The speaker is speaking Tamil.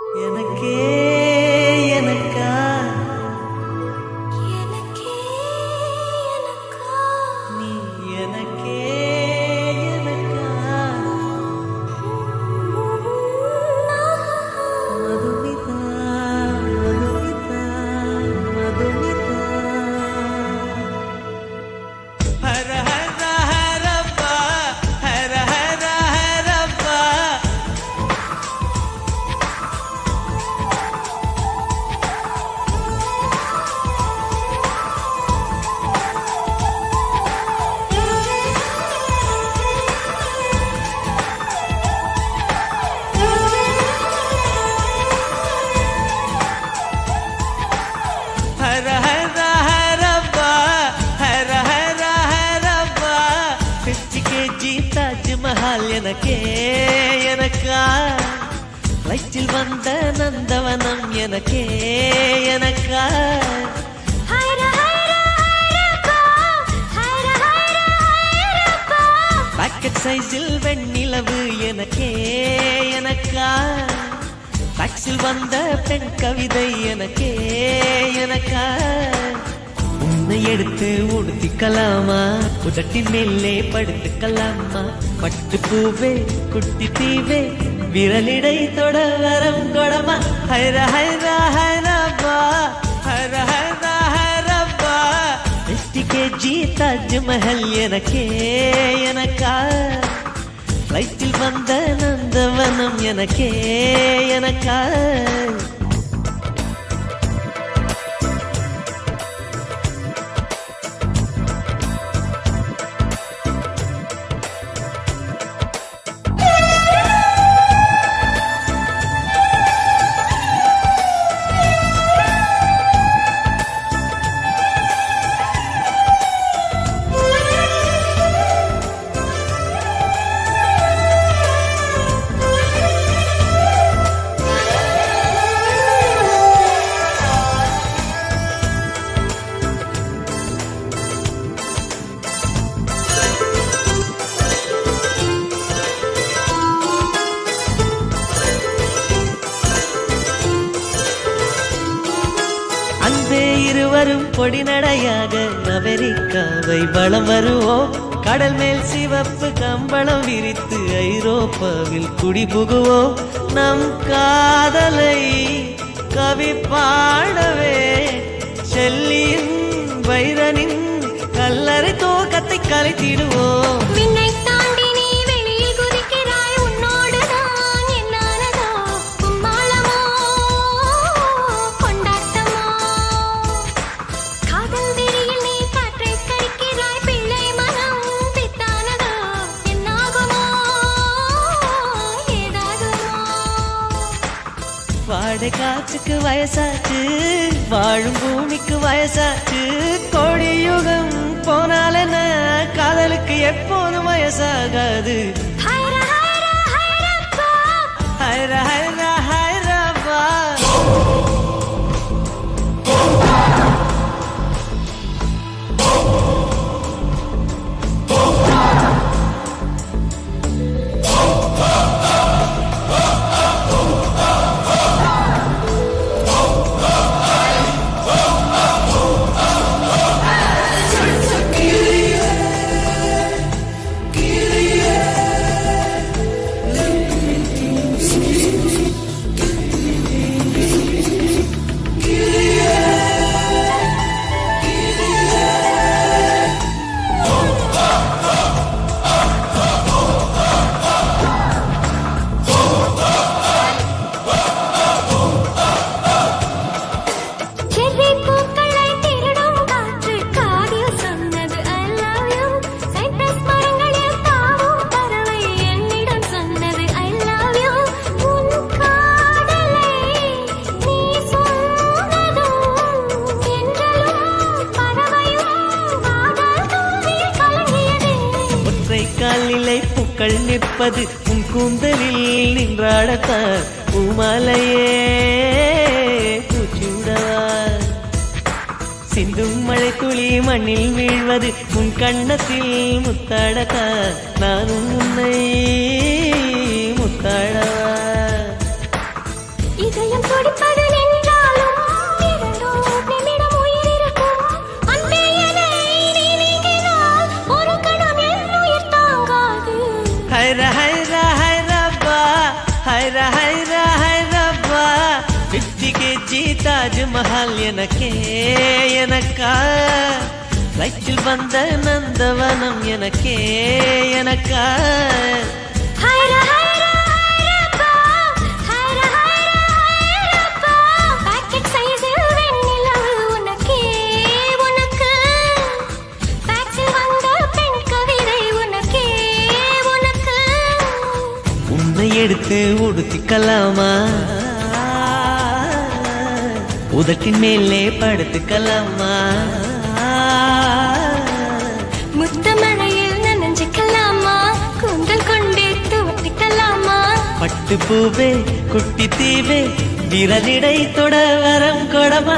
எனக்கே எனக்கா எனக்கே எனக்கா நீ எனக்கே எனக்கா மதுமிதா மதுமிதா மதுமிதா ஹர ஹர ஹரப்பா ஹர ஹர ஹரப்பா ஹர ஹர ஹரப்பா ஹர ஹர ஹரப்பா 50 kg தாஜ்மஹால் எனக்கே எனக்கா வயிற்றில் வந்த நந்தவனம் எனக்கே எனக்கா ஹைர ஹைர ஹைரப்பா ஹைர ஹைர ஹைரப்பா பாக்கெட் சைஸில் வெண்ணிலவு எனக்கே எனக்கா டாக்ஸில் வந்த பெண் கவிதை எனக்கே எனக்கா உன்னை எடுத்து உடுத்திக்கலாமா உதட்டின் மேலே படுத்துக்கலாமா பட்டு பூவே குட்டி தீவே விரலிடை தொட வரம் கொடமா ஹைர ஹைர ஹைரப்பா ஹர ஹைர ஹைரப்பா 50 kg தாஜ்மஹல் எனக்கே எனக்கா வயிற்றில் வந்த நந்தவனம் எனக்கே எனக்கா அன்பே இருவரும் பொடி நடையாக அமெரிக்காவை வலம் வருவோம் கடல் மேல் சிவப்பு கம்பளம் விரித்து ஐரோப்பாவில் குடிபுகுவோம் நம் காதலை கவி பாடவே செல்லியின் வைரனின் கல்லறை தோக்கத்தை கலைத்திடுவோம் மின்னை தாண்டி நீ வெளியில் குதிக்கிறாய் உன்னோடு நான் என்னானதோ கும்மாளமோ கொண்டாட்டமோ காதல் வெறியில் நீ காற்றை கடிக்கிறாய் பிள்ளை மனம் பித்தானதோ என்னாகுமோ ஏதாகுமோ வாடை காற்றுக்கு வயசாச்சு வாழும் பூமிக்கு வயசாச்சு கோடி யுகம் போனால் என்ன காதலுக்கு எப்போதும் வயசாகாது ஹைர ஹைர ஹைரப்பா ஹைர ஹைர ஹைரப்பா செர்ரி பூக்களை திருடும் காற்று காதில் சொன்னது I love you சைப்ரஸ் மரங்களில் தாவும் பறவை என்னிடம் சொன்னது I love you உன் காதலை நீ சொன்னதும் என்றலும் பறவையும் காதல் தூவில் கலங்கியது ஒற்றை காலிலை பூக்கள் நிற்பது உன் கூந்தலில் நின்றாடத்தான் பூமாலையே பூச்சூடவா சிந்தும் மழை துளி மண்ணில் வீழ்வது உன் கண்ணத்தில் முத்தாடத்தான் நானும் உன்னை முத்தாடவா இது ஹைரா ஹைரா ஹைரப்பா ஹைரா ஹைரா ஹைரப்பா 50 kg தாஜ்மஹால் எனக்கே எனக்கா ஃப்ளைட்டில் வந்த நந்தவனம் எனக்கே எனக்கா ஹைரா ஹைரா ஹைரப்பா ஹைரா ஹைரா ஹைரப்பா பாக்கெட் சைஸில் வெண்ணிலவு உனக்கே உனக்கு பாக்ஸில் வந்த பெண் கவிதை உனக்கே உனக்கு உன்னை எடுத்து உடுத்திக்கலாமா உதட்டின் மேலே படுத்துக்கலாமா முத்த மழையில் நனைஞ்சுக்கலாமா கூந்தல் கொண்டு துவட்டிக்கலாமா பட்டு பூவே குட்டி தீவே விரலிடை தொட வரம் கொடமா